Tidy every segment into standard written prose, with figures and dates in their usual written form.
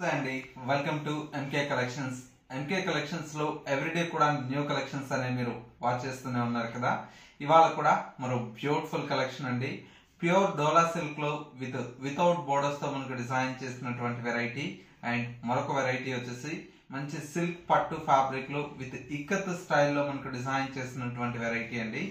అండి welcome to MK collections. MK collections లో everyday కూడా న్యూ కలెక్షన్స్ అనేవి మీరు వాచ్ చేస్తూనే ఉన్నారు కదా. ఇవాళ కూడా మరో బ్యూటిఫుల్ కలెక్షన్ అండి. ప్యూర్ డోలా సిల్క్ లో వితౌట్ బోర్డర్స్ తో మనకు డిజైన్ చేసినటువంటి వెరైటీ. అండ్ మరొక వెరైటీ వచ్చేసి మంచి సిల్క్ పట్టు ఫ్యాబ్రిక్ లో విత్ ఇక్కత్ స్టైల్లో మనకు డిజైన్ చేసినటువంటి వెరైటీ అండి.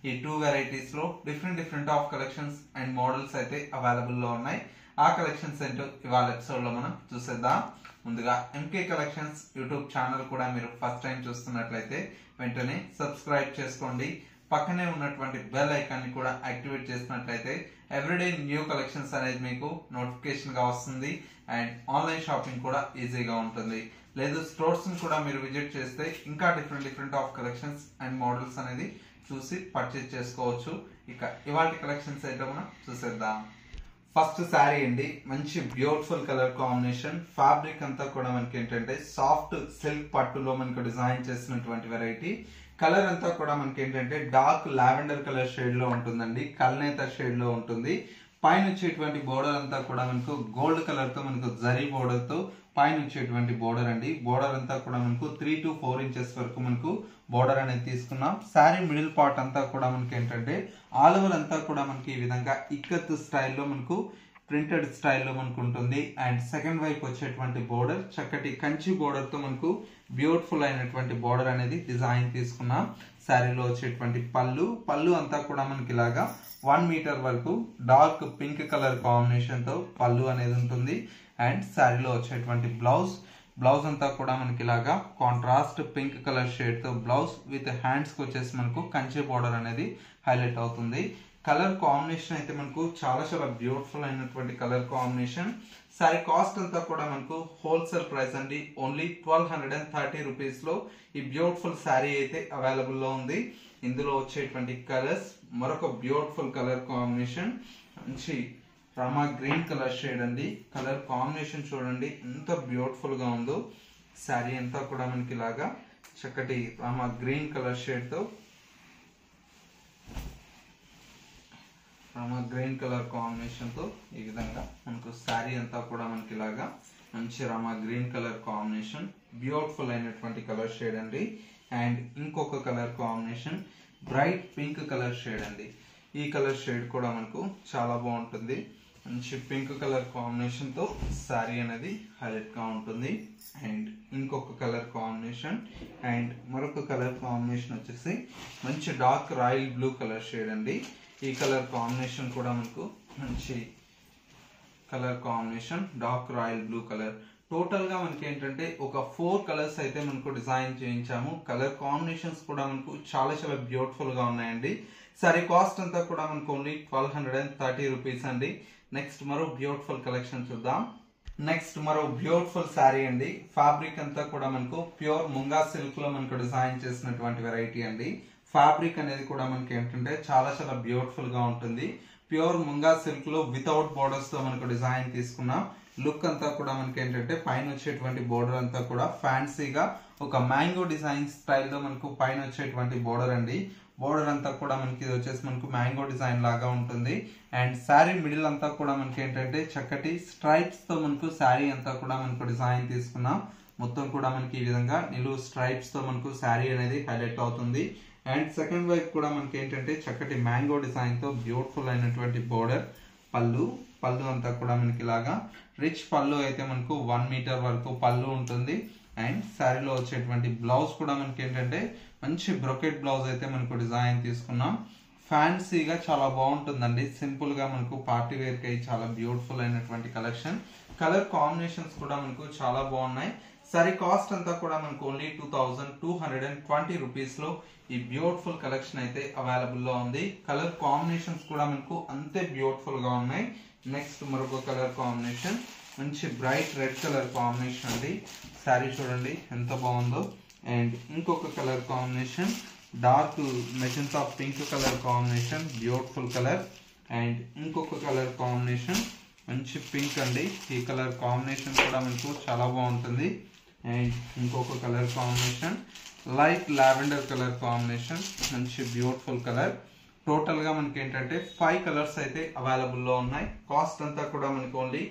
ఈ టూ వెరైటీస్ లో different of collections and models అయితే అవైలబుల్ లో ఉన్నాయి. ఆ కలెక్షన్స్ ఏంటో ఇవాళ ఎపిసోడ్ లో మనం చూసేద్దాం. ముందుగా ఎంకే కలెక్షన్స్ యూట్యూబ్ ఛానల్ కూడా మీరు ఫస్ట్ టైం చూస్తున్నట్లయితే వెంటనే సబ్స్క్రైబ్ చేసుకోండి. పక్కనే ఉన్నటువంటి బెల్ ఐకాన్ ని కూడా యాక్టివేట్ చేసినట్లయితే ఎవ్రీడే న్యూ కలెక్షన్స్ అనేది మీకు నోటిఫికేషన్ గా వస్తుంది. అండ్ ఆన్లైన్ షాపింగ్ కూడా ఈజీగా ఉంటుంది. లేదు స్టోర్స్ ని కూడా మీరు విజిట్ చేస్తే ఇంకా different of collections and models అనేది చూసి పర్చేజ్ చేసుకోవచ్చు. ఇక ఇవాళ కలెక్షన్స్ అయితే మనం చూసేద్దాం. ఫస్ట్ శారీ అండి, మంచి బ్యూటిఫుల్ కలర్ కాంబినేషన్. ఫ్యాబ్రిక్ అంతా కూడా మనకి ఏంటంటే సాఫ్ట్ సిల్క్ పట్టులో మనకు డిజైన్ చేసినటువంటి వెరైటీ. కలర్ అంతా కూడా మనకి ఏంటంటే డార్క్ లావెండర్ కలర్ షేడ్ లో ఉంటుందండి, కల్నేత షేడ్ లో ఉంటుంది. పైన వచ్చేటువంటి బోర్డర్ అంతా కూడా మనకు గోల్డ్ కలర్ తో మనకు జరీ బోర్డర్ తో పైన వచ్చేటువంటి బోర్డర్ అండి. బోర్డర్ అంతా కూడా మనకు 3 to 4 ఇంచెస్ వరకు మనకు బోర్డర్ అనేది తీసుకున్నాం. శారీ మిడిల్ పార్ట్ అంతా కూడా మనకి ఏంటంటే ఆల్ ఓవర్ అంతా కూడా మనకి ఈ విధంగా ఇక్కత్ స్టైల్లో మనకు ప్రింటెడ్ స్టైల్లో మనకు ఉంటుంది. అండ్ సెకండ్ వైపు వచ్చేటువంటి బోర్డర్ చక్కటి కంచి బోర్డర్ తో మనకు బ్యూటిఫుల్ అయినటువంటి బోర్డర్ అనేది డిజైన్ తీసుకున్నాం. శారీలో వచ్చేటువంటి పళ్ళు అంతా కూడా మనకి ఇలాగా 1 మీటర్ వరకు డార్క్ పింక్ కలర్ కాంబినేషన్ తో పళ్ళు అనేది ఉంటుంది. అండ్ శారీలో వచ్చేటువంటి బ్లౌజ్ అంతా కూడా మనకి ఇలాగా కాంట్రాస్ట్ పింక్ కలర్ షేడ్ తో బ్లౌజ్ విత్ హ్యాండ్స్ కి వచ్చేసి మనకు కంచి బోర్డర్ అనేది హైలైట్ అవుతుంది. కలర్ కాంబినేషన్ అయితే మనకు చాలా బ్యూటిఫుల్ అయినటువంటి కలర్ కాంబినేషన్. శారీ కాస్ట్ అంతా కూడా మనకు హోల్సేల్ ప్రైస్ అండి, ఓన్లీ 1230 రూపీస్ లో ఈ బ్యూటిఫుల్ శారీ అయితే అవైలబుల్ లో ఉంది. ఇందులో వచ్చేటువంటి కలర్స్ మరొక బ్యూటిఫుల్ కలర్ కాంబినేషన్, మంచి రామా గ్రీన్ కలర్ షేడ్ అండి. కలర్ కాంబినేషన్ చూడండి ఎంత బ్యూటిఫుల్ గా ఉందో. శారీ అంతా కూడా మనకి ఇలాగా చక్కటి రామా గ్రీన్ కలర్ షేడ్ తో రామా గ్రీన్ కలర్ కాంబినేషన్ తో ఈ విధంగా మనకు శారీ అంతా కూడా మనకి ఇలాగా మంచి Rama green colour combination, beautiful అయినటువంటి కలర్ షేడ్ అండి. అండ్ ఇంకొక colour combination bright pink colour shade అండి. ఈ కలర్ షేడ్ కూడా మనకు చాలా బాగుంటుంది. మంచి పింక్ కలర్ కాంబినేషన్ తో శారీ అనేది హైలైట్ గా ఉంటుంది. అండ్ ఇంకొక కలర్ కాంబినేషన్ అండ్ మరొక కలర్ కాంబినేషన్ వచ్చేసి మంచి dark royal blue colour shade అండి. ఈ కలర్ కాంబినేషన్ కూడా మనకు మంచి colour combination dark royal blue colour. Total గా మనకి ఏంటంటే ఒక 4 కలర్స్ అయితే మనకు డిజైన్ చేయించాము. కలర్ కాంబినేషన్స్ కూడా మనకు చాలా బ్యూటిఫుల్ గా ఉన్నాయండి. సరే కాస్ట్ అంతా కూడా మనకు ఓన్లీ 1230 రూపీస్ అండి. నెక్స్ట్ మరో బ్యూటిఫుల్ కలెక్షన్ చూద్దాం. నెక్స్ట్ మరో బ్యూటిఫుల్ శారీ అండి. ఫ్యాబ్రిక్ అంతా కూడా మనకు ప్యూర్ ముంగా సిల్క్ లో మనకు డిజైన్ చేసినటువంటి వెరైటీ అండి. ఫ్యాబ్రిక్ అనేది కూడా మనకి ఏంటంటే చాలా బ్యూటిఫుల్ గా ఉంటుంది. ప్యూర్ ముంగా సిల్క్ లో వితౌట్ బోర్డర్స్ తో మనకు డిజైన్ తీసుకున్నాం. లుక్ అంతా కూడా మనకి ఏంటంటే పైన వచ్చేటువంటి బోర్డర్ అంతా కూడా ఫ్యాన్సీగా ఒక మ్యాంగో డిజైన్ స్టైల్లో మనకు పైన వచ్చేటువంటి బోర్డర్ అండి. బోర్డర్ అంతా కూడా మనకి ఇది వచ్చేసి మనకు మ్యాంగో డిజైన్ లాగా ఉంటుంది. అండ్ శారీ మిడిల్ అంతా కూడా మనకి ఏంటంటే చక్కటి స్ట్రైప్స్ తో మనకు శారీ అంతా కూడా మనకు డిజైన్ తీసుకున్నాం. మొత్తం కూడా మనకి ఈ విధంగా నిలువు స్ట్రైప్స్ తో మనకు శారీ అనేది హైలైట్ అవుతుంది. అండ్ సెకండ్ వైపు కూడా మనకి ఏంటంటే చక్కటి మ్యాంగో డిజైన్ తో బ్యూటిఫుల్ అయినటువంటి బోర్డర్. పళ్ళు అంతా కూడా మనకి ఇలాగా రిచ్ పళ్ళు అయితే మనకు 1 మీటర్ వరకు పళ్ళు ఉంటుంది. అండ్ శారీలో వచ్చేటువంటి బ్లౌజ్ కూడా మనకి ఏంటంటే మంచి బ్రొకెట్ బ్లౌజ్ అయితే మనకు డిజైన్ తీసుకున్నాం. ఫ్యాన్సీగా చాలా బాగుంటుందండి. సింపుల్ గా మనకు పార్టీ వేర్ కి చాలా బ్యూటిఫుల్ అయినటువంటి కలెక్షన్. కలర్ కాంబినేషన్స్ కూడా మనకు చాలా బాగున్నాయి. సరే కాస్ట్ అంతా కూడా మనకు ఓన్లీ 2220 రూపీస్ లో ఈ బ్యూటిఫుల్ కలెక్షన్ అయితే అవైలబుల్ లో ఉంది. కలర్ కాంబినేషన్స్ కూడా మనకు అంతే బ్యూటిఫుల్ గా ఉన్నాయి. నెక్స్ట్ మరొక కలర్ కాంబినేషన్ మంచి బ్రైట్ రెడ్ కలర్ కాంబినేషన్ అండి. శారీ చూడండి ఎంత బాగుందో. అండ్ ఇంకొక colour combination dark magenta pink colour combination, beautiful colour. And ఇంకొక కలర్ కాంబినేషన్ మంచి పింక్ అండి. ఈ కలర్ కాంబినేషన్ కూడా మనకు చాలా బాగుంటుంది. అండ్ ఇంకొక colour combination light lavender colour combination, మంచి బ్యూటిఫుల్ కలర్. టోటల్ గా మనకి ఏంటంటే 5 కలర్స్ అయితే అవైలబుల్ లో ఉన్నాయి. కాస్ట్ అంతా కూడా మనకి ఓన్లీ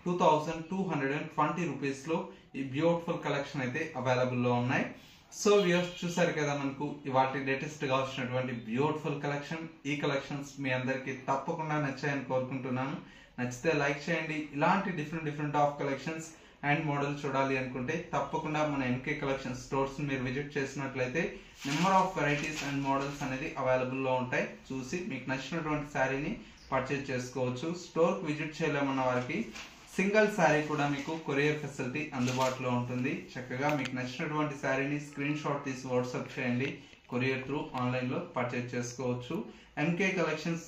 2220 రూపీస్ లో ఈ బ్యూటిఫుల్ కలెక్షన్ అయితే అవైలబుల్ లో ఉన్నాయి. సో వ్యూయర్స్ చూసారు కదా, మనకు ఇవాటి లేటెస్ట్ గా వచ్చినటువంటి బ్యూటిఫుల్ కలెక్షన్. ఈ కలెక్షన్స్ మీ అందరికి తప్పకుండా నచ్చాయని కోరుకుంటున్నాను. నచ్చితే లైక్ చేయండి. ఇలాంటి different of collections and model చూడాలి అనుకుంటే తప్పకుండా మన ఎంకే కలెక్షన్ స్టోర్స్ మీరు విజిట్ చేసినట్లయితే number of varieties and models అనేది అవైలబుల్ లో ఉంటాయి. చూసి మీకు నచ్చినటువంటి శారీని పర్చేజ్ చేసుకోవచ్చు. స్టోర్ కి విజిట్ చేయలేమన్న వారికి సింగిల్ శారీ కూడా మీకు కొరియర్ ఫెసిలిటీ అందుబాటులో ఉంటుంది. చక్కగా మీకు నచ్చినటువంటి శారీని స్క్రీన్ షాట్ తీసి వాట్సాప్ చేయండి. కొరియర్ త్రూ ఆన్లైన్ లో పర్చేజ్ చేసుకోవచ్చు. ఎంకే కలెక్షన్స్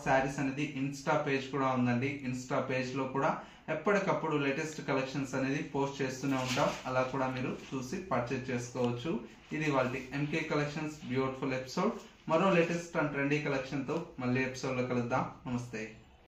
.sarees అనేది ఇన్స్టా పేజ్ కూడా ఉందండి. ఇన్స్టా పేజ్ లో కూడా ఎప్పటికప్పుడు లేటెస్ట్ కలెక్షన్స్ అనేది పోస్ట్ చేస్తూనే ఉంటాం. అలా కూడా మీరు చూసి పర్చేజ్ చేసుకోవచ్చు. ఇది వాళ్ళ ఎంకే కలెక్షన్స్ బ్యూటిఫుల్ ఎపిసోడ్. మరో లేటెస్ట్ అండ్ ట్రెండీ కలెక్షన్ తో మళ్ళీ ఎపిసోడ్ లో కలుద్దాం. నమస్తే.